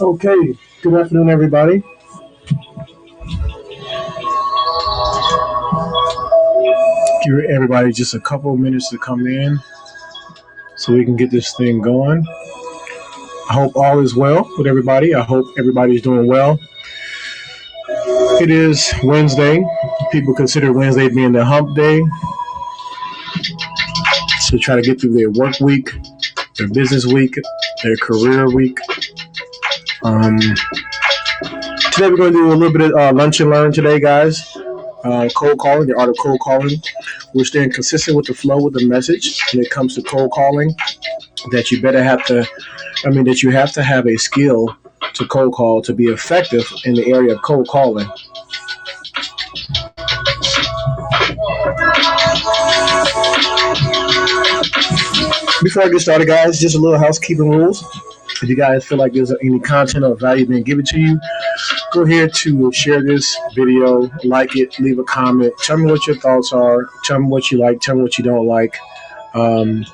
Okay, good afternoon, everybody. Give everybody just a couple of minutes to come in so we can get this thing going. I hope all is well with everybody. I hope everybody's doing well. It is Wednesday. People consider Wednesday being the hump day, so try to get through their work week, their business week, their career week. Um, Today we're going to do a little bit of lunch and learn today, guys. Cold calling, the art of cold calling. We're staying consistent with the flow with the message when it comes to cold calling. That you better have to, that you have to have a skill to cold call to be effective in the area of cold calling. Before I get started, guys, just a little housekeeping rules. If you guys feel like there's any content or value being given to you, go ahead to share this video, like it, leave a comment, tell me what your thoughts are, tell me what you like, tell me what you don't like. Um,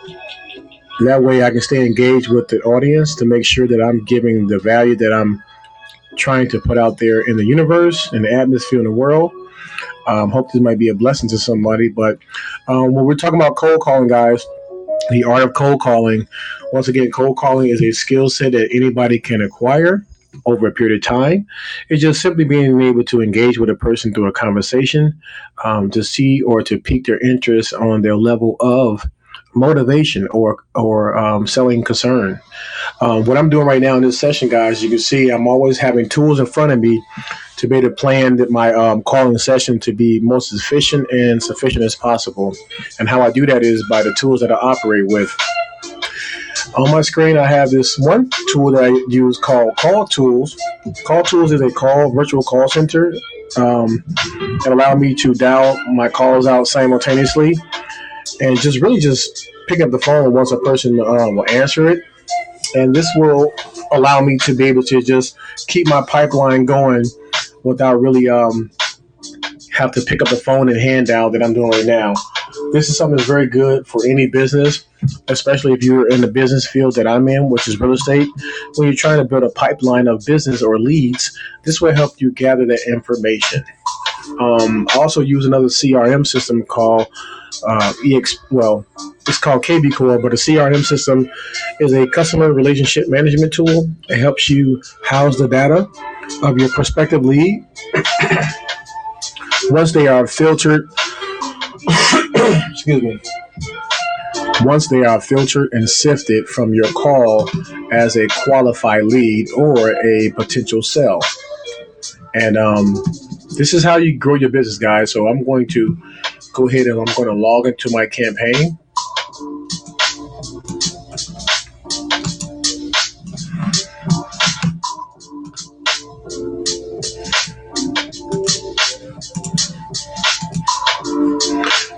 that way I can stay engaged with the audience to make sure that I'm giving the value that I'm trying to put out there in the universe, in the atmosphere, in the world. Hope this might be a blessing to somebody. But when we're talking about cold calling, guys, the art of cold calling, once again, cold calling is a skill set that anybody can acquire over a period of time. It's just simply being able to engage with a person through a conversation, to see or to pique their interest on their level of motivation or selling concern. What I'm doing right now in this session, guys, you can see I'm always having tools in front of me to be able to plan that my calling session to be most efficient and sufficient as possible. And how I do that is by the tools that I operate with. On my screen, I have this one tool that I use called Call Tools. Call Tools is a virtual call center. It allows me to dial my calls out simultaneously and just pick up the phone once a person will answer it. And this will allow me to be able to just keep my pipeline going without really have to pick up the phone and hand dial that I'm doing right now. This is something that's very good for any business, especially if you're in the business field that I'm in, which is real estate. When you're trying to build a pipeline of business or leads, this will help you gather that information. I also use another CRM system called it's called KB Core, but a CRM system is a customer relationship management tool. It helps you house the data of your prospective lead. Once they are filtered, excuse me, once they are filtered and sifted from your call as a qualified lead or a potential sell. And this is how you grow your business, guys. So I'm going to go ahead and I'm going to log into my campaign.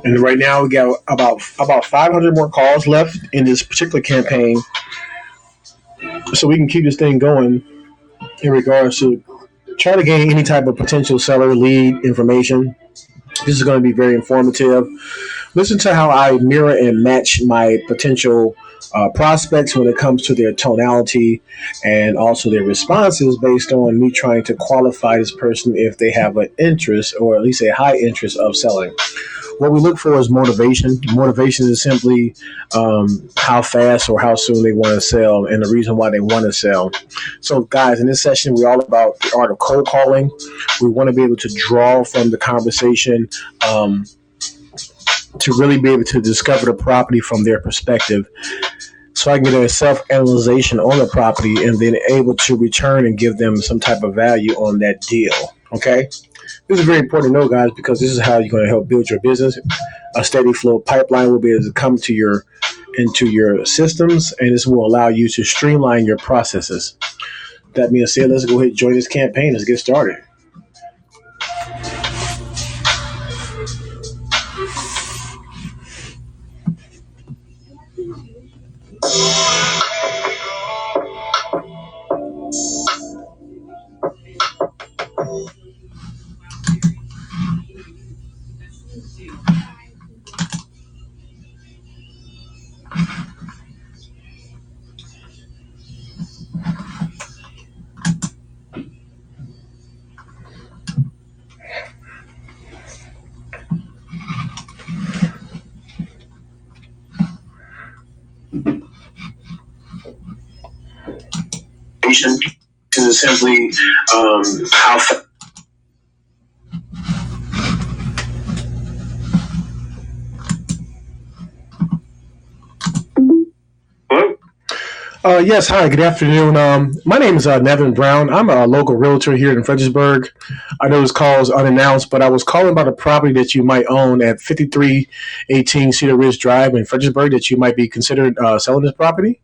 And right now we got about 500 more calls left in this particular campaign, so we can keep this thing going in regards to trying to gain any type of potential seller lead information. This is going to be very informative. Listen to how I mirror and match my potential prospects when it comes to their tonality and also their responses based on me trying to qualify this person if they have an interest or at least a high interest of selling. What we look for is motivation. Motivation is simply how fast or how soon they want to sell and the reason why they want to sell. So, guys, in this session, we're all about the art of cold calling. We want to be able to draw from the conversation to really be able to discover the property from their perspective. So I can get a self-analyzation on the property and then able to return and give them some type of value on that deal. Okay? This is very important to know, guys, because this is how you're going to help build your business. A steady flow pipeline will be able to come into your systems, and this will allow you to streamline your processes. That being said, let's go ahead and join this campaign. Let's get started. is simply how. Hello? Yes, hi, good afternoon. My name is Nevin Brown. I'm a local realtor here in Fredericksburg. I know this call is unannounced, but I was calling about a property that you might own at 5318 Cedar Ridge Drive in Fredericksburg that you might be considered selling this property.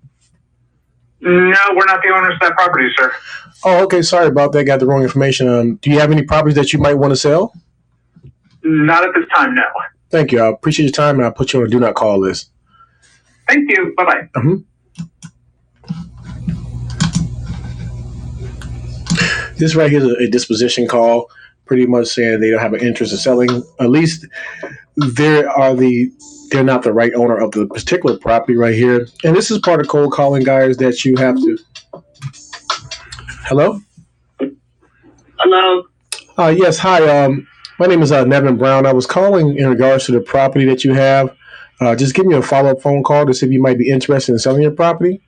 No, we're not the owners of that property, sir. Oh, okay. Sorry about that. Got the wrong information. Do you have any properties that you might want to sell? Not at this time, no. Thank you. I appreciate your time, and I'll put you on a do not call list. Thank you. Bye-bye. This right here is a disposition call, pretty much saying they don't have an interest in selling. At least they're not the right owner of the particular property right here. And this is part of cold calling, guys, that you have to. Hello? Hello. Yes. Hi. My name is Nevin Brown. I was calling in regards to the property that you have. Just give me a follow-up phone call to see if you might be interested in selling your property.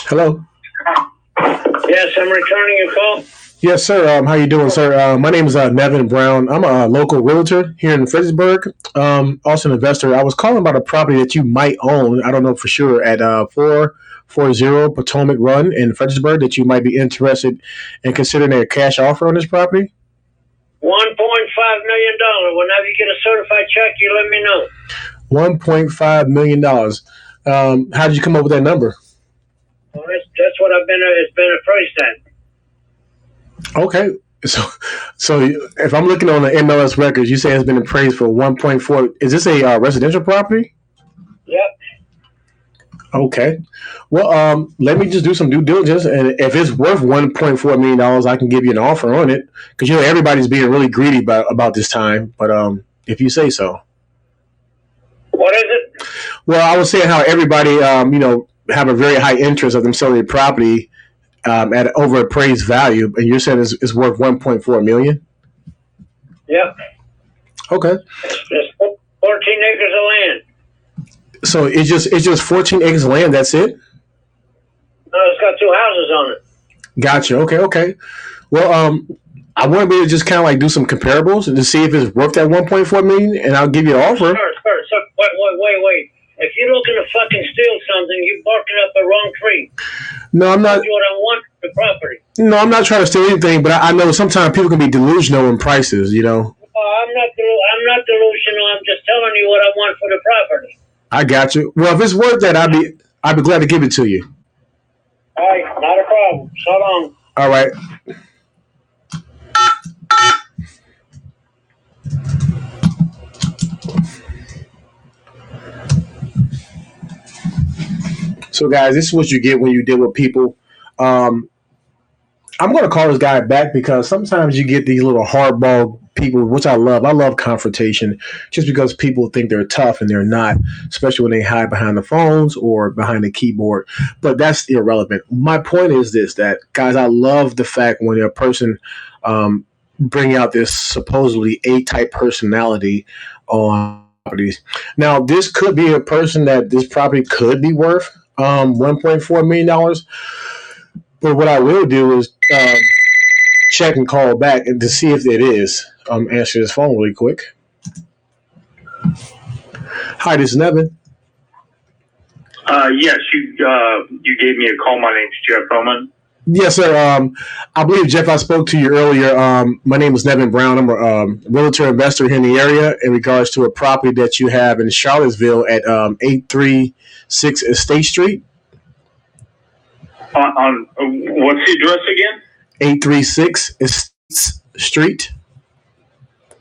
Hello? Yes, I'm returning your call. Yes, sir. How you doing, sir? My name is Nevin Brown. I'm a local realtor here in Fredericksburg, also an investor. I was calling about a property that you might own. I don't know for sure at 440 Potomac Run in Fredericksburg that you might be interested in considering a cash offer on this property. $1.5 million. Whenever you get a certified check, you let me know. $1.5 million. How did you come up with that number? Well, that's what it's been appraised at. Okay. So if I'm looking on the MLS records, you say it's been appraised for 1.4. Is this a residential property? Yep. Okay. Well, let me just do some due diligence, and if it's worth $1.4 million, I can give you an offer on it. Because everybody's being really greedy about this time. But if you say so. What is it? Well, I was saying how everybody, have a very high interest of them selling their property at over appraised value, and you're saying it's worth $1.4 million. Yep. Okay. It's 14 acres of land. So it's just 14 acres of land. That's it. No, it's got 2 houses on it. Gotcha. Okay. Well, I want to be able to just kind of like do some comparables and to see if it's worth that 1.4 million, and I'll give you an offer. Sir, wait. If you're looking to fucking steal something, you're barking up the wrong tree. No, I'm not. That's what I want for the property. No, I'm not trying to steal anything, but I know sometimes people can be delusional in prices. I'm not delusional. I'm just telling you what I want for the property. I got you. Well, if it's worth that, I'd be glad to give it to you. All right, not a problem. So long. All right. So, guys, this is what you get when you deal with people. I'm going to call this guy back because sometimes you get these little hardball people, which I love. I love confrontation just because people think they're tough and they're not, especially when they hide behind the phones or behind the keyboard. But that's irrelevant. My point is this, that, guys, I love the fact when a person bring out this supposedly A-type personality on properties. Now, this could be a person that this property could be worth $1.4 million. But what I will do is check and call back and to see if it is. Answer this phone really quick. Hi, this is Nevin. Yes, you gave me a call. My name's Jeff Oman. Yes, sir. I believe, Jeff, I spoke to you earlier. My name is Nevin Brown. I'm a realtor investor here in the area in regards to a property that you have in Charlottesville at 836 Estate Street. On what's the address again? 836 Street.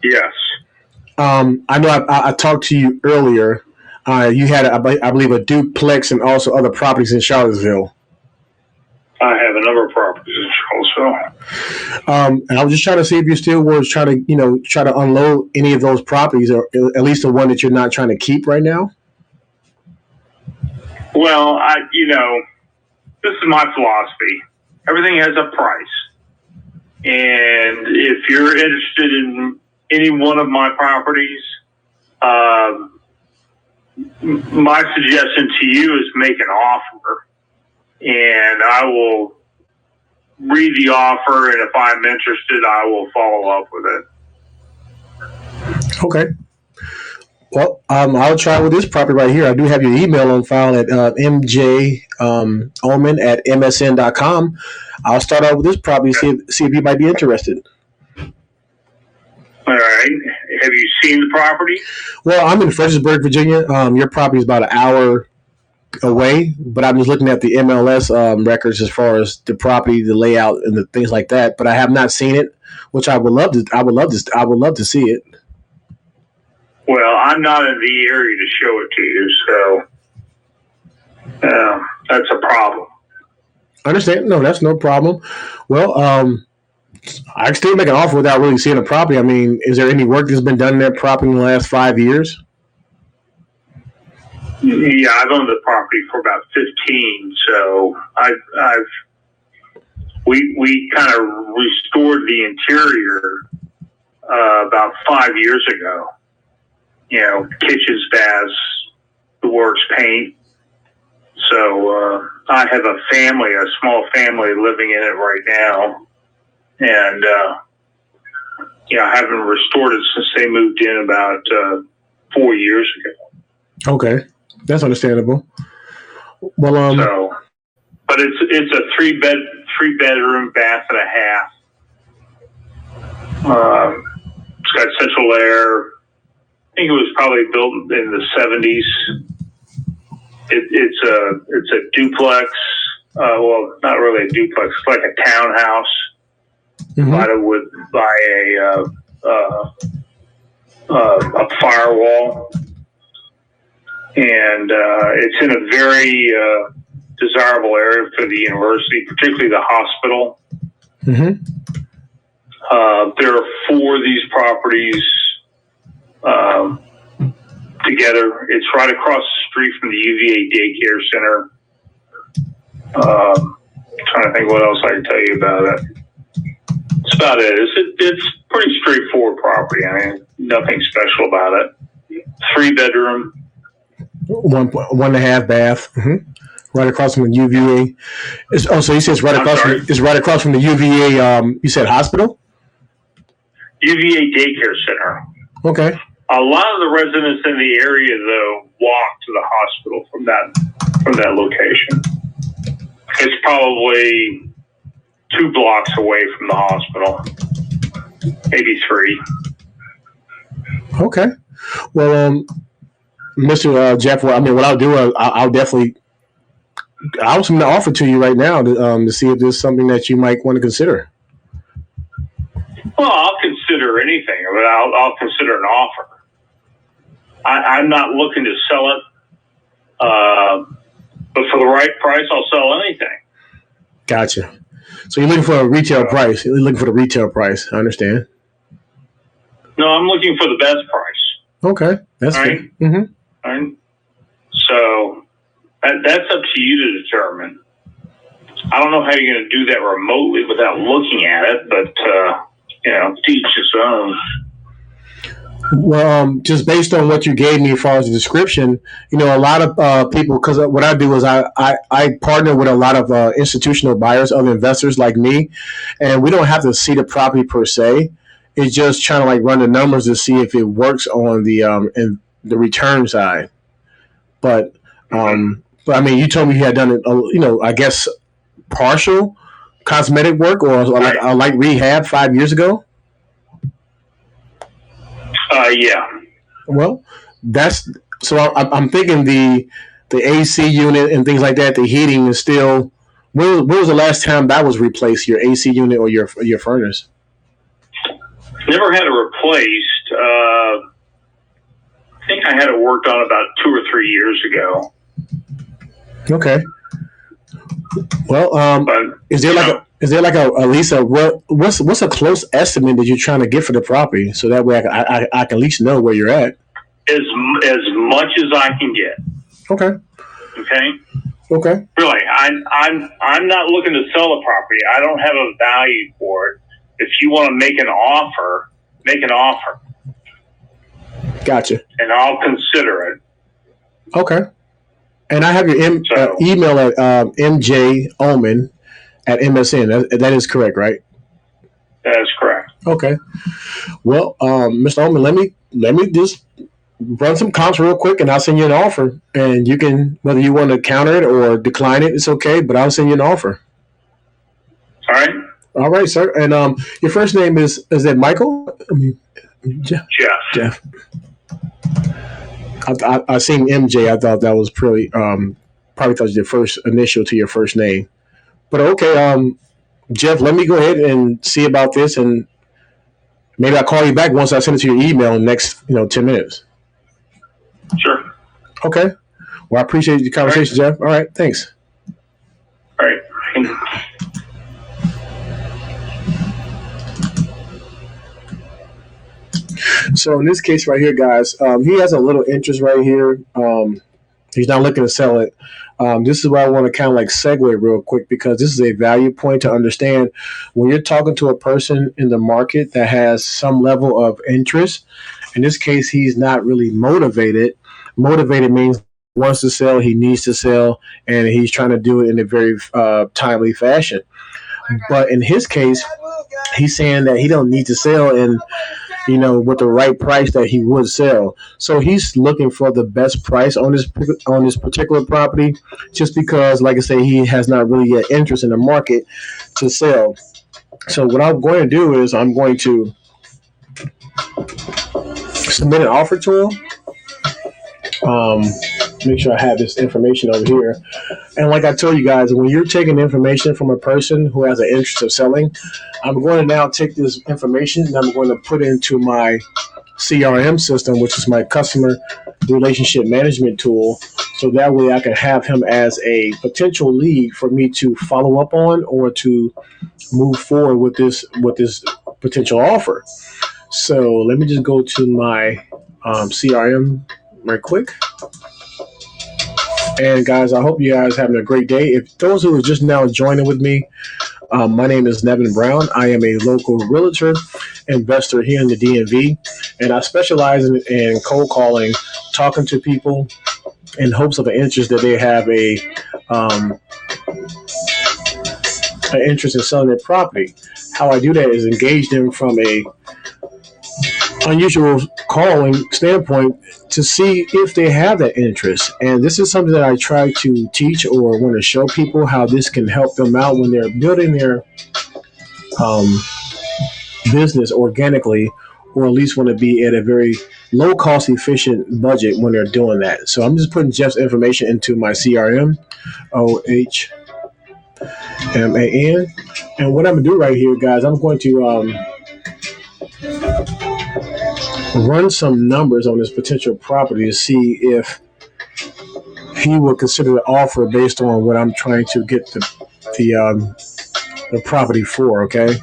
Yes. I know I talked to you earlier. You had, I believe, a duplex and also other properties in Charlottesville. I have a number of properties in Charlottesville. And I was just trying to see if you still were trying to unload any of those properties, or at least the one that you're not trying to keep right now. Well, this is my philosophy. Everything has a price. And if you're interested in any one of my properties, my suggestion to you is make an offer, and I will read the offer, and if I'm interested, I will follow up with it. Okay. Well, I'll try with this property right here. I do have your email on file at mjoman at msn.com. I'll start out with this property, see if you might be interested. All right. Have you seen the property? Well, I'm in Fredericksburg, Virginia. Your property is about an hour away, but I'm just looking at the MLS records as far as the property, the layout, and the things like that. But I have not seen it, which I would love to. I would love to see it. Well, I'm not in the area to show it to you, so that's a problem. I understand. No, that's no problem. Well, I can still make an offer without really seeing a property. I mean, is there any work that's been done in that property in the last 5 years? Yeah, I've owned the property for about 15, so we kind of restored the interior about 5 years ago. You know, kitchens, baths, the works, paint. So I have a small family living in it right now, and I haven't restored it since they moved in about 4 years ago. Okay, that's understandable. Well, but it's a three bedroom, bath and a half. It's got central air. I think it was probably built in the 70s. It's a duplex. Well, not really a duplex. It's like a townhouse divided by a firewall, and it's in a very desirable area for the university, particularly the hospital. There are 4 of these properties together. It's right across the street from the UVA daycare center. Trying to think what else I can tell you about it. That's about it. It's pretty straightforward property. I mean, nothing special about it. 3 bedroom. 1.5 bath. Right across from the UVA. So you said it's right across. It's right across from the UVA. You said hospital. UVA daycare center. Okay. A lot of the residents in the area, though, walk to the hospital from that location. It's probably 2 blocks away from the hospital, maybe 3. Okay. Well, Mr. Jeff, I mean, what I'll do, I'll definitely, I'll submit an offer to you right now to see if there's something that you might want to consider. Well, I'll consider anything, but I'll consider an offer. I'm not looking to sell it, but for the right price, I'll sell anything. Gotcha. So you're looking for a retail price. You're looking for the retail price. I understand. No, I'm looking for the best price. Okay, that's right. Good. Right. So that's up to you to determine. I don't know how you're going to do that remotely without looking at it, but to each his own. Well, just based on what you gave me as far as the description, a lot of people, because what I do is I partner with a lot of institutional buyers, other investors like me, and we don't have to see the property per se. It's just trying to run the numbers to see if it works on the return side. But I mean, you told me you had done it, I guess partial cosmetic work or like rehab 5 years ago. Yeah. Well, I'm thinking the AC unit and things like that. The heating is still. When was the last time that was replaced? Your AC unit or your furnace? Never had it replaced. I think I had it worked on about 2 or 3 years ago. Okay. Well, is there at least what's a close estimate that you're trying to get for the property, so that way I can at least know where you're at? As much as I can get. Okay. Really, I'm not looking to sell a property. I don't have a value for it. if you want to make an offer, make an offer. Gotcha. And I'll consider it. Okay. And I have your email at mjoman@msn. That is correct, right? That is correct. Okay. Well, Mr. Oman, let me just run some comps real quick, and I'll send you an offer. And you can, whether you want to counter it or decline it, it's okay. But I'll send you an offer. All right. All right, sir. And your first name is it Michael? Jeff. Jeff. I seen MJ. I thought that was probably thought it was your first initial to your first name. But okay, Jeff, let me go ahead and see about this, and maybe I'll call you back once I send it to your email in the next 10 minutes. Sure. Okay. Well, I appreciate the conversation, Jeff. All right. Thanks. All right. So in this case right here, guys, he has a little interest right here. He's not looking to sell it. This is where I want to kind of like segue real quick, because this is a value point to understand when you're talking to a person in the market that has some level of interest. In this case, he's not really motivated. Motivated means he wants to sell, he needs to sell, and he's trying to do it in a very timely fashion. But in his case, he's saying that he don't need to sell, and with the right price that he would sell. So he's looking for the best price on this particular property, just because, like I say, he has not really yet interest in the market to sell. So what I'm going to do is I'm going to submit an offer to him. Make sure I have this information over here. And like I told you guys, when you're taking information from a person who has an interest of selling, I'm going to now take this information and I'm going to put it into my CRM system, which is my customer relationship management tool. So that way I can have him as a potential lead for me to follow up on or to move forward with this potential offer. So let me just go to my CRM right quick. And guys, I hope you guys are having a great day. If those who are just now joining with me, my name is Nevin Brown. I am a local realtor investor here in the DMV, and I specialize in cold calling, talking to people in hopes of an interest that they have an interest in selling their property. How I do that is engage them from a unusual calling standpoint to see if they have that interest. And this is something that I try to teach or want to show people how this can help them out when they're building their business organically, or at least want to be at a very low cost efficient budget when they're doing that. So I'm just putting Jeff's information into my CRM, OHMAN. And what I'm gonna do right here, guys, I'm going to run some numbers on this potential property to see if he will consider the offer based on what I'm trying to get the property for. Okay.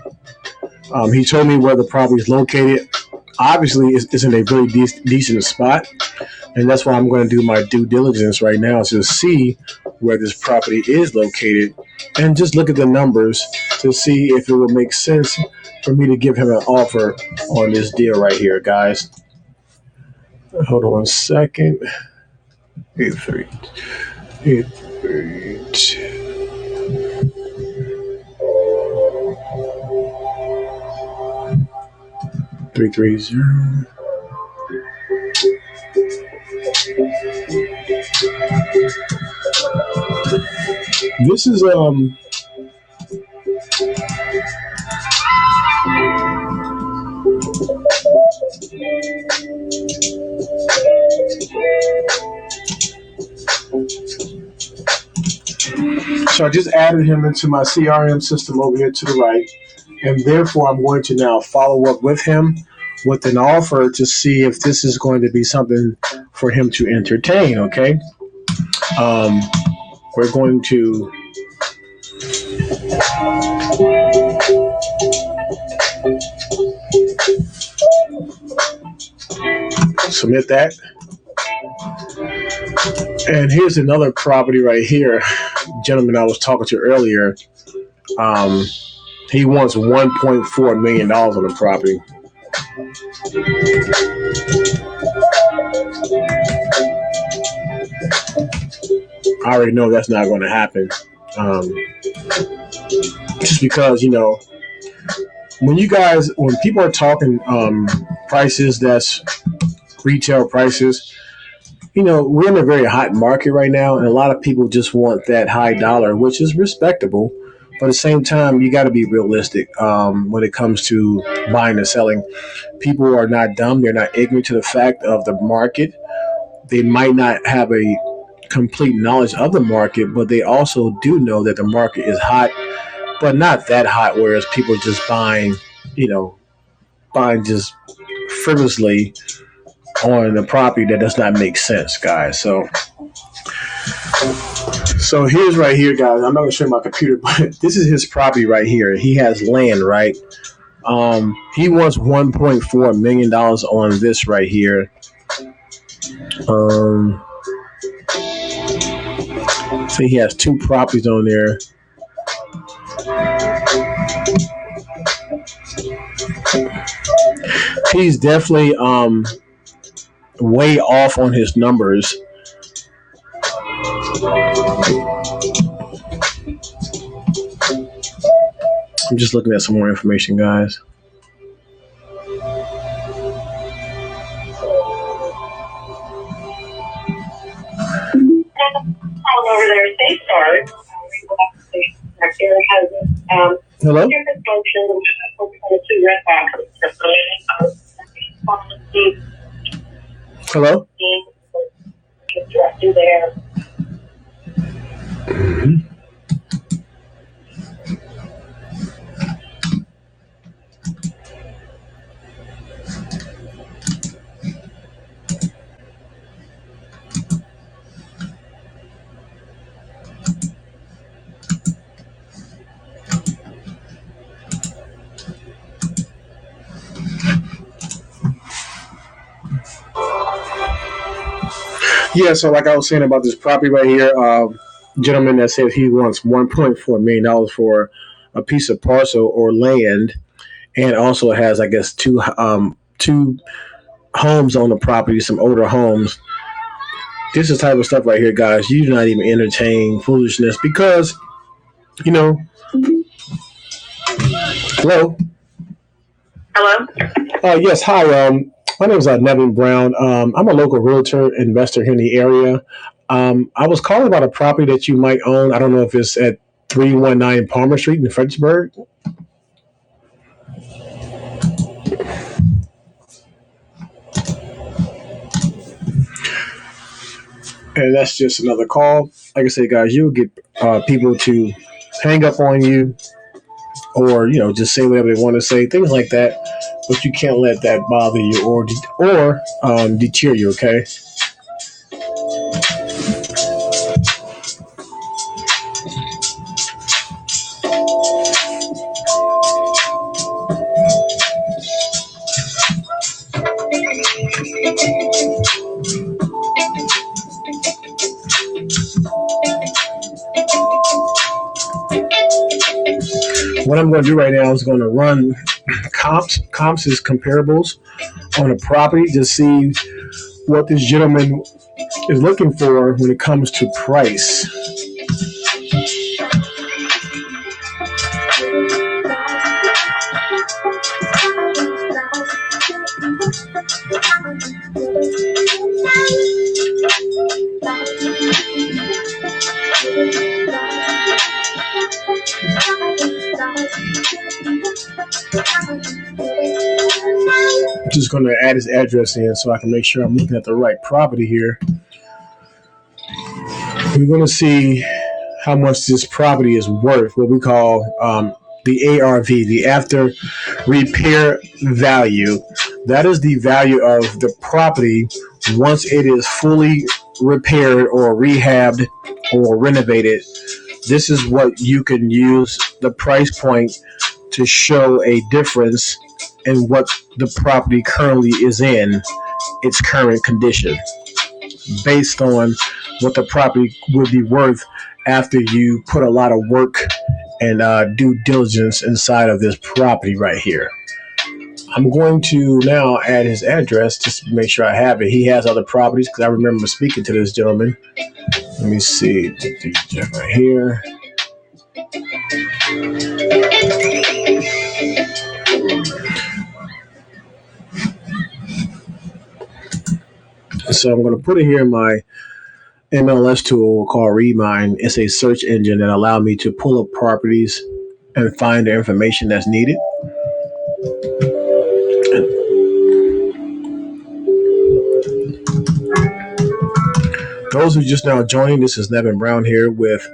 He told me where the property is located. Obviously, it's in a very decent spot, and that's why I'm going to do my due diligence right now to see where this property is located and just look at the numbers to see if it will make sense for me to give him an offer on this deal right here, guys. Hold on 1 second. 838. 330. This is so I just added him into my CRM system over here to the right, and therefore I'm going to now follow up with him with an offer to see if this is going to be something for him to entertain. Okay. We're going to submit that. And here's another property right here, gentleman I was talking to earlier. He wants $1.4 million on the property. I already know that's not going to happen. Just because, when people are talking prices, that's retail prices, we're in a very hot market right now, and a lot of people just want that high dollar, which is respectable. But at the same time, you got to be realistic when it comes to buying and selling. People are not dumb. They're not ignorant to the fact of the market. They might not have a complete knowledge of the market, but they also do know that the market is hot, but not that hot, whereas people are just buying just frivolously on the property that does not make sense, guys. So here's right here, guys. I'm not going to show you my computer, but this is his property right here. He has land, right? He wants $1.4 million on this right here. So he has 2 properties on there. He's definitely way off on his numbers. I'm just looking at some more information, guys. Over there, safeguard. Hello? Different functions, the 2 red boxes. Hello? Do there. Mm-hmm. Yeah, so like I was saying about this property right here, gentleman that says he wants $1.4 million for a piece of parcel or land, and also has, I guess, two homes on the property, some older homes. This is the type of stuff right here, guys. You do not even entertain foolishness because, hello? Hello? Yes, hi. My name is Nevin Brown. I'm a local realtor investor here in the area. I was calling about a property that you might own. I don't know if it's at 319 Palmer Street in Fredericksburg. And that's just another call. Like I said, guys, you'll get people to hang up on you or, just say whatever they want to say, things like that. But you can't let that bother you or deter you, okay? What I'm going to do right now is going to run comps. Comps is comparables on a property to see what this gentleman is looking for when it comes to price. I'm just going to add his address in so I can make sure I'm looking at the right property here. We're going to see how much this property is worth, what we call the ARV, the after repair value. That is the value of the property once it is fully repaired or rehabbed or renovated. This is what you can use the price point to show a difference in what the property currently is in its current condition based on what the property would be worth after you put a lot of work and due diligence inside of this property right here. I'm going to now add his address just to make sure I have it. He has other properties because I remember speaking to this gentleman. Let me see. Right here. So I'm going to put it here in my MLS tool called REI. It's a search engine that allows me to pull up properties and find the information that's needed. Those who just now joining, this is Nevin Brown here with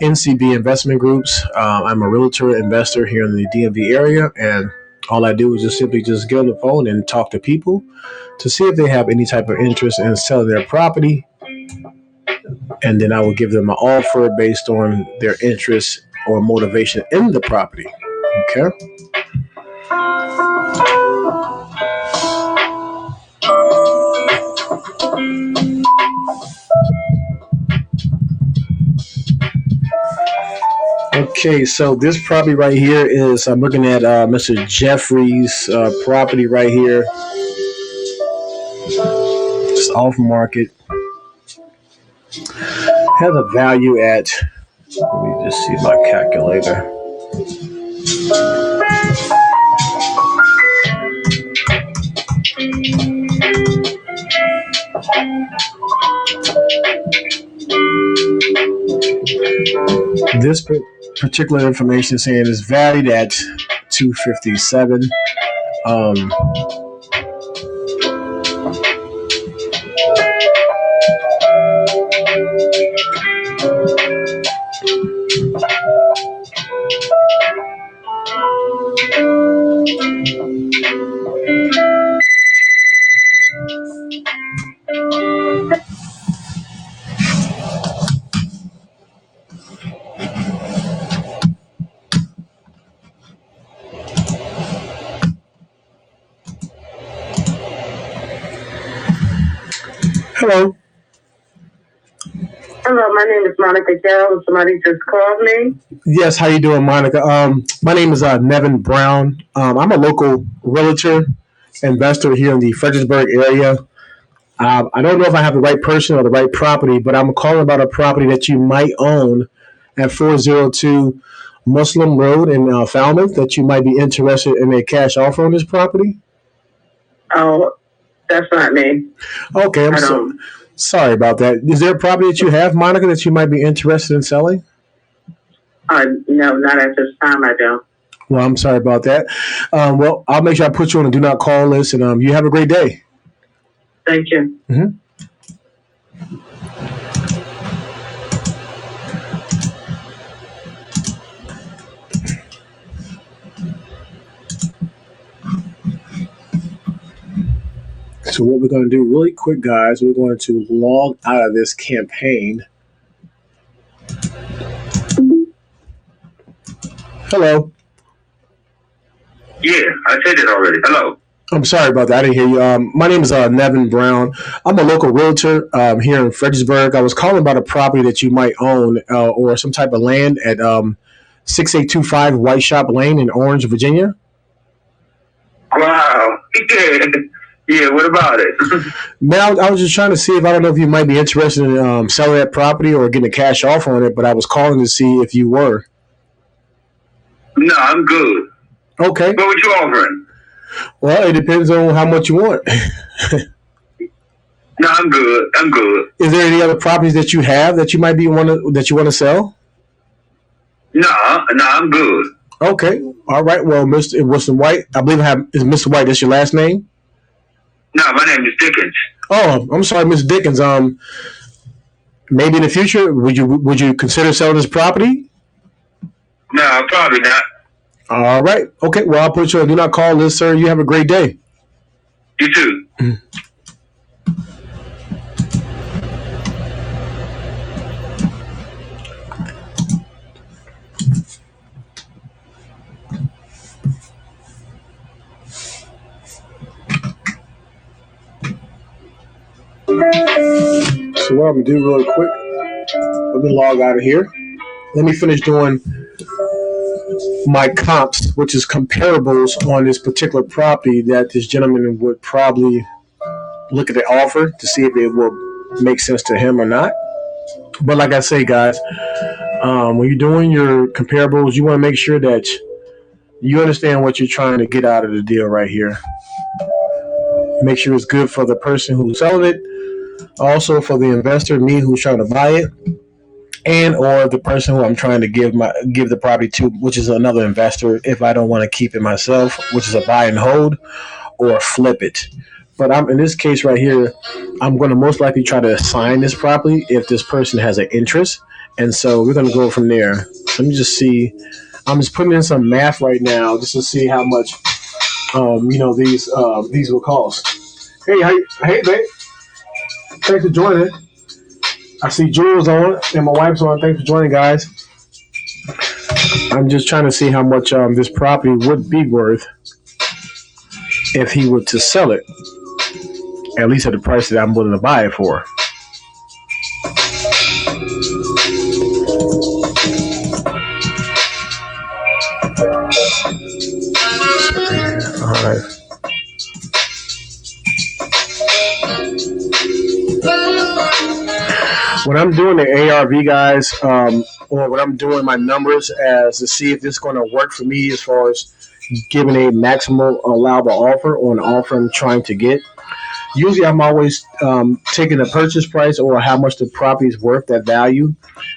NCB Investment Groups. I'm a realtor investor here in the DMV area, and all I do is just simply just get on the phone and talk to people to see if they have any type of interest in selling their property, and then I will give them an offer based on their interest or motivation in the property. Okay. Okay, so this property right here is, I'm looking at Mr. Jeffrey's property right here. It's off market. Has a value at, let me just see my calculator. This particular information is saying is valued at $257. Hello. Hello, my name is Monica Carroll. Somebody just called me. Yes, how you doing, Monica? My name is Nevin Brown. I'm a local realtor investor here in the Fredericksburg area. I don't know if I have the right person or the right property, but I'm calling about a property that you might own at 402 Muslim Road in Falmouth that you might be interested in a cash offer on this property. Oh, that's not me. Okay, I'm sorry about that. Is there a property that you have, Monica, that you might be interested in selling? No, not at this time. I don't. Well, I'm sorry about that. Well, I'll make sure I put you on a do not call list, and you have a great day. Thank you. Mm-hmm. So what we're going to do really quick, guys, we're going to log out of this campaign. Hello. Yeah, I said it already. Hello. I'm sorry about that. I didn't hear you. My name is Nevin Brown. I'm a local realtor here in Fredericksburg. I was calling about a property that you might own or some type of land at 6825 White Shop Lane in Orange, Virginia. Wow. Yeah, what about it? Now, I was just trying to see if, I don't know if you might be interested in selling that property or getting a cash offer on it, but I was calling to see if you were. No, I'm good. Okay. What were you offering? Well, it depends on how much you want. No, I'm good. I'm good. Is there any other properties that you have that you might be want to sell? No, I'm good. Okay. All right. Well, Mr. White, I believe is Mr. White. That's your last name? No, my name is Dickens. Oh, I'm sorry, Mr. Dickens. Maybe in the future, would you consider selling this property? No, probably not. All right. Okay. Well, I'll put you on do not call list, sir. You have a great day. You too. So what I'm going to do really quick, let me log out of here. Let me finish doing my comps, which is comparables on this particular property that this gentleman would probably look at the offer to see if it will make sense to him or not. But like I say, guys, when you're doing your comparables, you want to make sure that you understand what you're trying to get out of the deal right here. Make sure it's good for the person who's selling it, also for the investor, me who's trying to buy it, and or the person who I'm trying to give the property to, which is another investor if I don't want to keep it myself, which is a buy and hold or flip it. But in this case right here, I'm going to most likely try to assign this property if this person has an interest. And so we're going to go from there. Let me just see. I'm just putting in some math right now just to see how much, these will cost. Hey, babe. Thanks for joining. I see Jules on and my wife's on. Thanks for joining, guys. I'm just trying to see how much this property would be worth if he were to sell it, at least at the price that I'm willing to buy it for. All right. When I'm doing the ARV, guys, or when I'm doing my numbers as to see if this is going to work for me as far as giving a maximum allowable offer on an offer I'm trying to get, usually I'm always taking the purchase price or how much the property is worth, that value.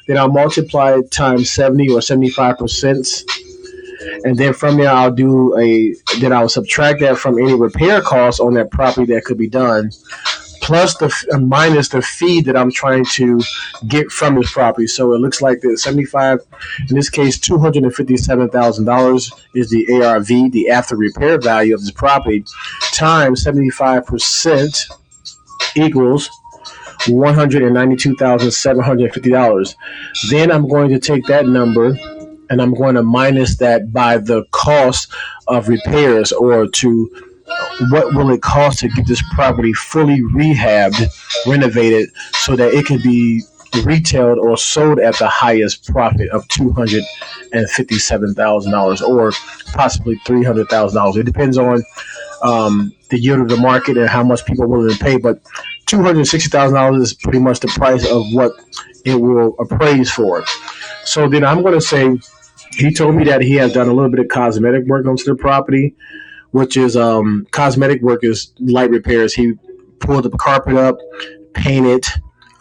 Then I'll multiply it times 70 or 75%. And then from there, I'll subtract that from any repair costs on that property that could be done, plus minus the fee that I'm trying to get from this property. So it looks like the 75, in this case, $257,000 is the ARV, the after repair value of this property, times 75% equals $192,750. Then I'm going to take that number and I'm going to minus that by the cost of repairs, or to what will it cost to get this property fully rehabbed, renovated, so that it can be retailed or sold at the highest profit of $257,000 or possibly $300,000. It depends on the yield of the market and how much people are willing to pay, but $260,000 is pretty much the price of what it will appraise for. So then I'm going to say, he told me that he has done a little bit of cosmetic work onto the property, which is cosmetic work is light repairs. He pulled the carpet up, painted,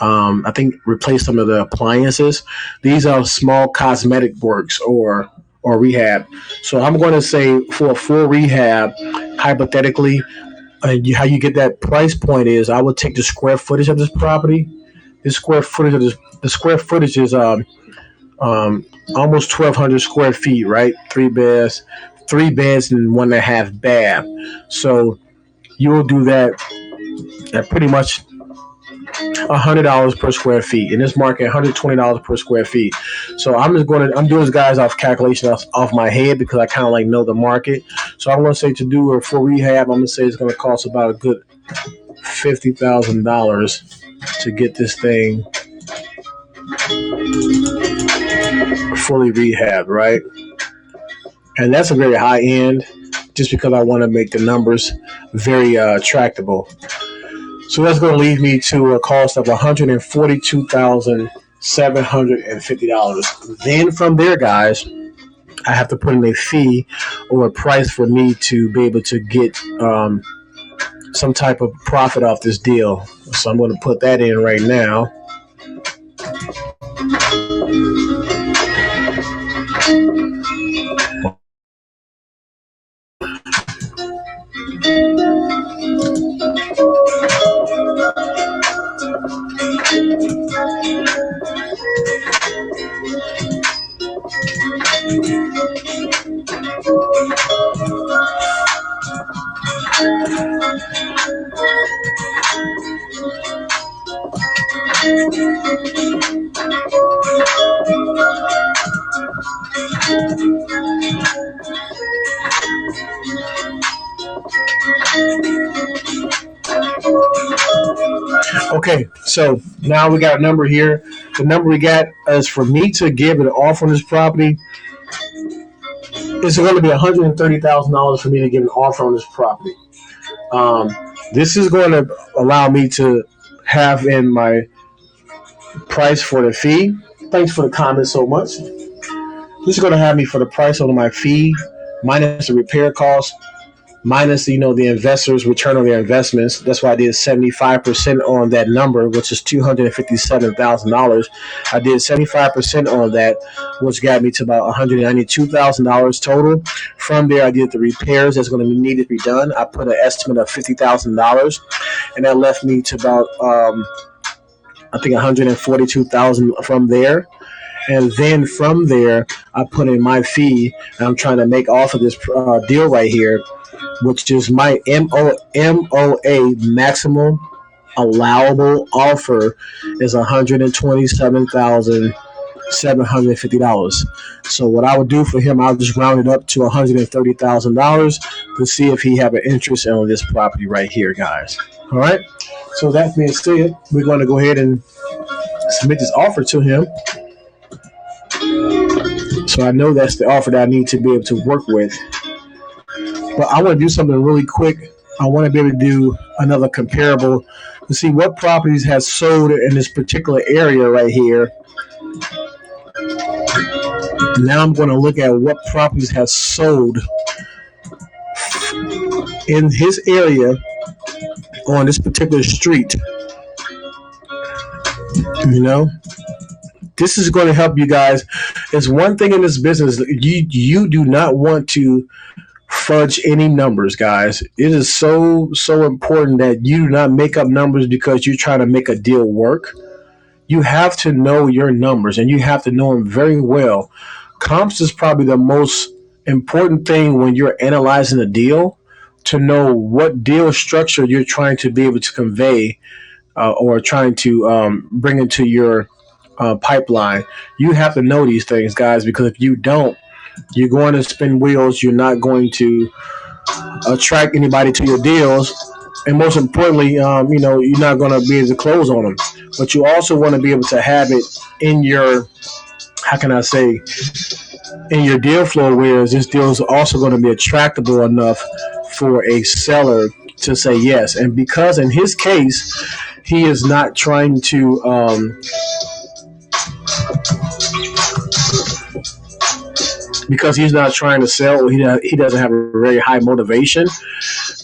I think replaced some of the appliances. These are small cosmetic works or rehab. So I'm going to say for a full rehab, hypothetically, how you get that price point is I would take the square footage of this property. The square footage is almost 1,200 square feet, right? Three beds and 1.5 bath. So you will do that at pretty much $100 per square feet. In this market, $120 per square feet. So I'm doing this, guys, off calculation off my head because I kind of know the market. So I'm going to say to do a full rehab, I'm going to say it's going to cost about a good $50,000 to get this thing fully rehabbed, right? And that's a very high end, just because I want to make the numbers very tractable. So that's going to leave me to a cost of $142,750. Then from there, guys, I have to put in a fee or a price for me to be able to get some type of profit off this deal. So I'm going to put that in right now. Okay, so now we got a number here. The number we got is for me to give an offer on this property. It's going to be $130,000 for me to give an offer on this property. This is going to allow me to have in my price for the fee. Thanks for the comment so much. This is going to have me for the price on my fee minus the repair cost, minus the investors' return on their investments. That's why I did 75% on that number, which is $257,000. I did 75% on that, which got me to about $192,000 total. From there, I did the repairs that's going to be needed to be done. I put an estimate of $50,000, and that left me to about I think $142,000 from there. And then from there, I put in my fee, and I'm trying to make off of this deal right here, which is my MOA maximum allowable offer is $127,750. So what I would do for him, I'll just round it up to $130,000 to see if he have an interest in this property right here, guys. All right. So that being said, we're going to go ahead and submit this offer to him. So I know that's the offer that I need to be able to work with. But I want to do something really quick. I want to be able to do another comparable to see what properties have sold in this particular area right here. Now I'm going to look at what properties have sold in his area on this particular street. This is going to help you guys. It's one thing in this business. You do not want to fudge any numbers, guys. It is so important that you do not make up numbers because you're trying to make a deal work. You have to know your numbers, and you have to know them very well. Comps is probably the most important thing when you're analyzing a deal, to know what deal structure you're trying to be able to convey or trying to bring into your pipeline. You have to know these things, guys, because if you don't, you're going to spin wheels. You're not going to attract anybody to your deals, and most importantly, you're not going to be able to close on them. But you also want to be able to have it in your, in your deal flow, where this deal is also going to be attractable enough for a seller to say yes. And because in his case, he is not trying to because he's not trying to sell, or he doesn't have a very high motivation.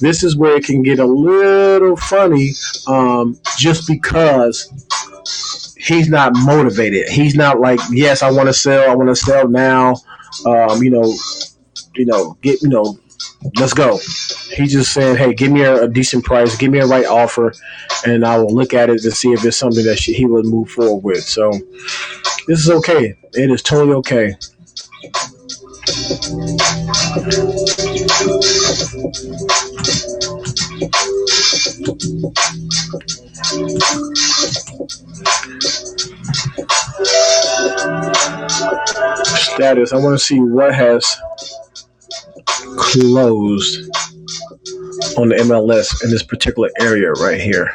This is where it can get a little funny, just because he's not motivated. He's not like, yes, I want to sell now. Let's go. He's just saying, hey, give me a decent price, give me a right offer, and I will look at it to see if it's something that he would move forward with. So this is okay. It is totally okay. Status. I want to see what has closed on the MLS in this particular area right here.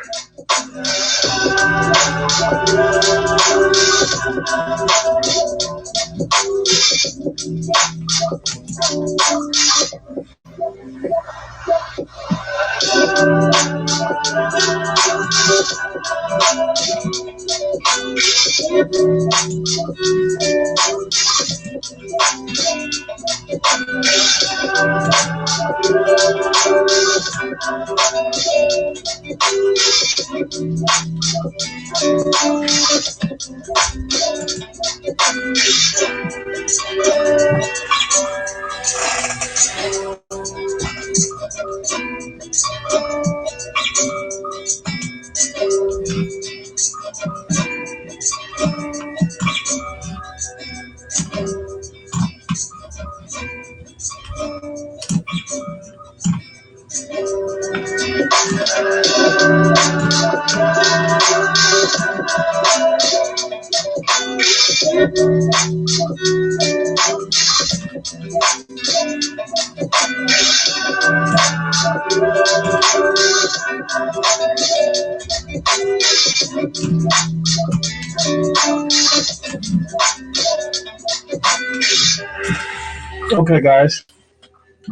Okay, guys,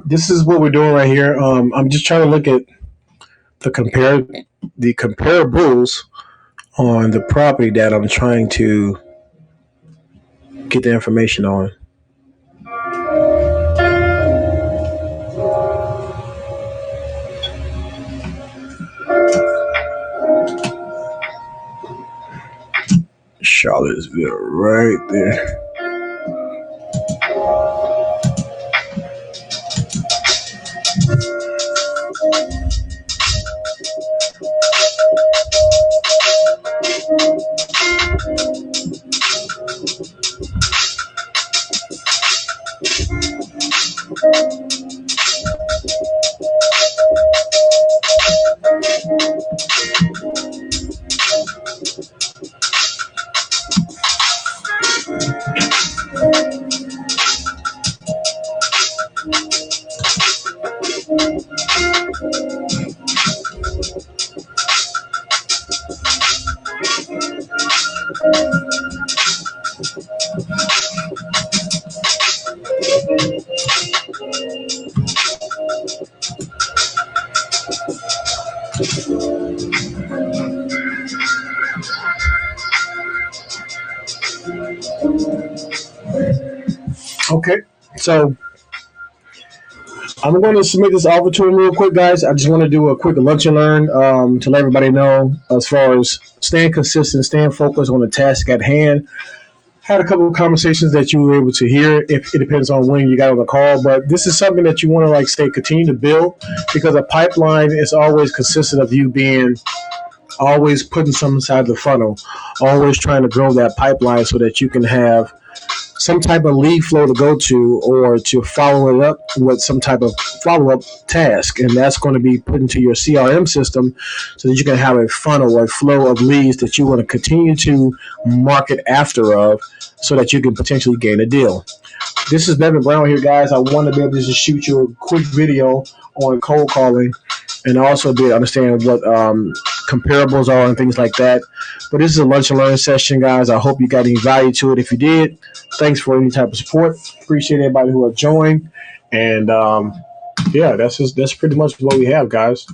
this is what we're doing right here. I'm just trying to look at the comparables on the property that I'm trying to get the information on. Charlottesville, right there. Okay, so I'm going to submit this offer to him real quick, guys. I just want to do a quick lunch and learn to let everybody know as far as staying consistent, staying focused on the task at hand. Had a couple of conversations that you were able to hear. If it depends on when you got on the call, but this is something that you want to like stay continue to build because a pipeline is always consistent of you being always putting something inside the funnel, always trying to grow that pipeline so that you can have some type of lead flow to go to or to follow it up with some type of follow-up task, and that's going to be put into your CRM system so that you can have a funnel or flow of leads that you want to continue to market after of so that you can potentially gain a deal. This is Devin Brown here, guys. I want to be able to just shoot you a quick video on cold calling and also be able to understand what comparables are and things like that. But this is a lunch and learn session, guys. I hope you got any value to it. If you did, thanks for any type of support. Appreciate everybody who have joined. And yeah, that's pretty much what we have, guys.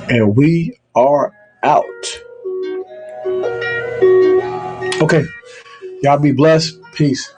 And we are out. Okay. Y'all be blessed. Peace.